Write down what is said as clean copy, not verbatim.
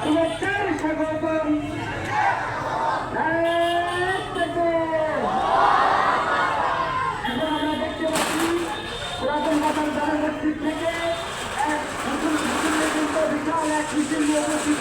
শুভেচ্ছার স্বাগতম। এখন আমরা দেখতে পাচ্ছি পুরাতন বাজার জামে মসজিদ থেকে এক মুসলিম বিশাল এক মিছিল নিয়ে উপস্থিত